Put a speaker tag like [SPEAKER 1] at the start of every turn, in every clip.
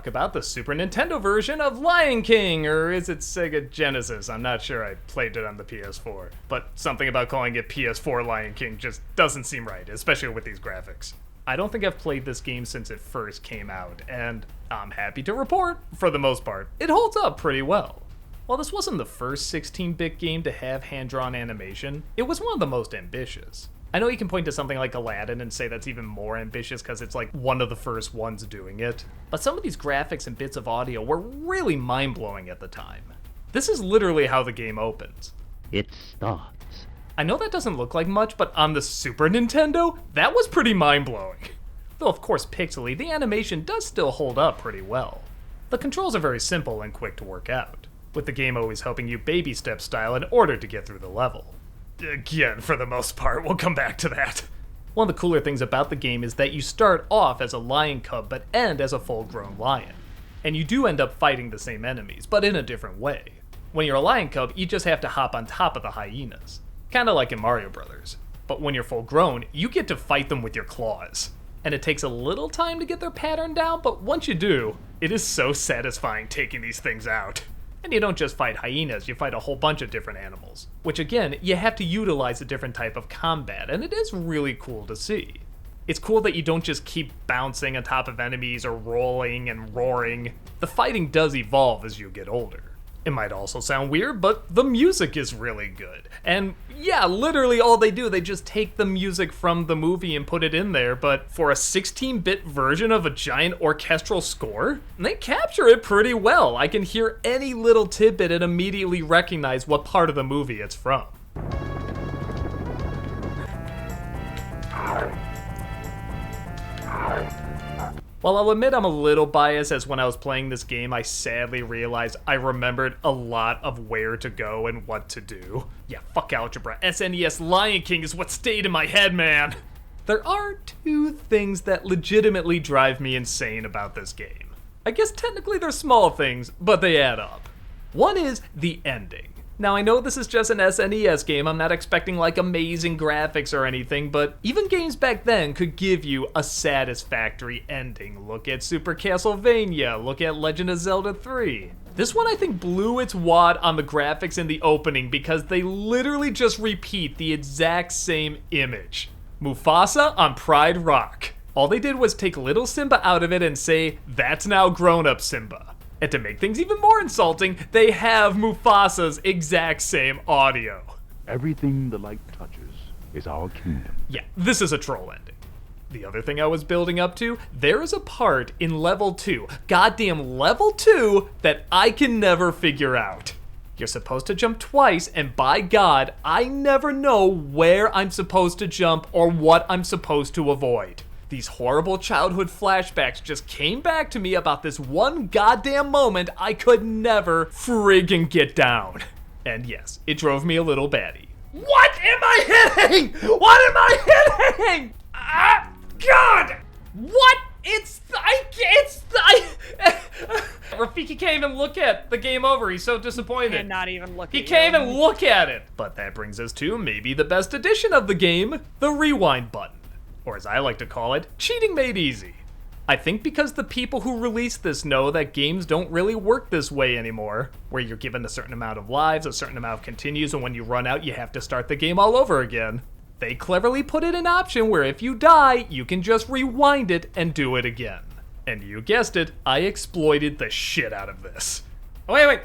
[SPEAKER 1] talk about the Super Nintendo version of Lion King, or is it Sega Genesis? I'm not sure, I played it on the PS4. But something about calling it PS4 Lion King just doesn't seem right, especially with these graphics. I don't think I've played this game since it first came out, and I'm happy to report, for the most part, it holds up pretty well. While this wasn't the first 16-bit game to have hand-drawn animation, it was one of the most ambitious. I know you can point to something like Aladdin and say that's even more ambitious because it's like one of the first ones doing it, but some of these graphics and bits of audio were really mind-blowing at the time. This is literally how the game opens.
[SPEAKER 2] It starts.
[SPEAKER 1] I know that doesn't look like much, but on the Super Nintendo, that was pretty mind-blowing. Though of course pixely, the animation does still hold up pretty well. The controls are very simple and quick to work out, with the game always helping you baby step style in order to get through the level. Again, for the most part, we'll come back to that. One of the cooler things about the game is that you start off as a lion cub but end as a full-grown lion. And you do end up fighting the same enemies, but in a different way. When you're a lion cub, you just have to hop on top of the hyenas. Kinda like in Mario Brothers. But when you're full-grown, you get to fight them with your claws. And it takes a little time to get their pattern down, but once you do, it is so satisfying taking these things out. And you don't just fight hyenas, you fight a whole bunch of different animals. Which again, you have to utilize a different type of combat, and it is really cool to see. It's cool that you don't just keep bouncing on top of enemies or rolling and roaring. The fighting does evolve as you get older. It might also sound weird, but the music is really good. And yeah, literally all they do, they just take the music from the movie and put it in there, but for a 16-bit version of a giant orchestral score, they capture it pretty well. I can hear any little tidbit and immediately recognize what part of the movie it's from. While I'll admit I'm a little biased, as when I was playing this game I sadly realized I remembered a lot of where to go and what to do. Yeah, fuck algebra. SNES Lion King is what stayed in my head, man! There are two things that legitimately drive me insane about this game. I guess technically they're small things, but they add up. One is the ending. Now I know this is just an SNES game, I'm not expecting like amazing graphics or anything, but even games back then could give you a satisfactory ending. Look at Super Castlevania, look at Legend of Zelda 3. This one I think blew its wad on the graphics in the opening because they literally just repeat the exact same image. Mufasa on Pride Rock. All they did was take little Simba out of it and say, "That's now grown-up Simba." And to make things even more insulting, they have Mufasa's exact same audio.
[SPEAKER 3] Everything the light touches is our kingdom.
[SPEAKER 1] Yeah, this is a troll ending. The other thing I was building up to, there is a part in level 2, goddamn level 2, that I can never figure out. You're supposed to jump twice, and by God, I never know where I'm supposed to jump or what I'm supposed to avoid. These horrible childhood flashbacks just came back to me about this one goddamn moment I could never friggin' get down. And yes, it drove me a little batty. What am I hitting? What am I hitting? Ah, God! What? Rafiki can't even look at the game over. He's so disappointed.
[SPEAKER 4] And not even look at
[SPEAKER 1] He
[SPEAKER 4] you.
[SPEAKER 1] can't even look at it. But that brings us to maybe the best edition of the game, the rewind button. Or as I like to call it, cheating made easy. I think because the people who released this know that games don't really work this way anymore, where you're given a certain amount of lives, a certain amount of continues, and when you run out, you have to start the game all over again. They cleverly put in an option where if you die, you can just rewind it and do it again. And you guessed it, I exploited the shit out of this. Oh, wait.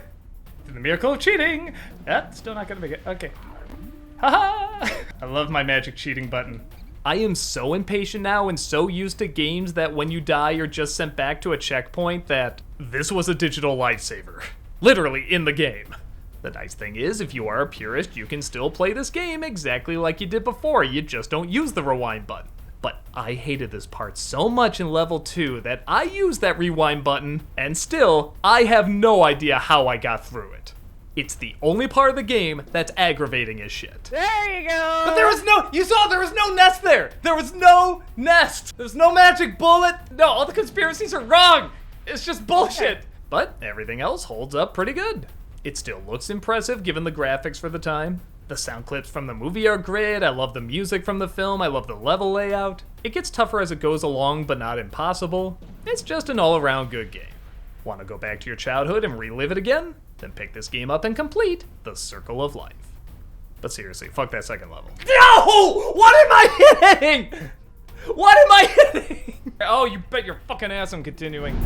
[SPEAKER 1] The miracle of cheating! Still not gonna make it. Okay. Haha! I love my magic cheating button. I am so impatient now and so used to games that when you die you're just sent back to a checkpoint that this was a digital lifesaver. Literally in the game. The nice thing is, if you are a purist, you can still play this game exactly like you did before, you just don't use the rewind button. But I hated this part so much in level 2 that I used that rewind button, and still, I have no idea how I got through it. It's the only part of the game that's aggravating as shit.
[SPEAKER 4] There you go!
[SPEAKER 1] But there was no nest there! There was no nest! There's no magic bullet! No, all the conspiracies are wrong! It's just bullshit! But everything else holds up pretty good. It still looks impressive given the graphics for the time. The sound clips from the movie are great, I love the music from the film, I love the level layout. It gets tougher as it goes along, but not impossible. It's just an all-around good game. Want to go back to your childhood and relive it again? Then pick this game up and complete the Circle of Life. But seriously, fuck that second level. No! What am I hitting? What am I hitting? Oh, you bet your fucking ass I'm continuing.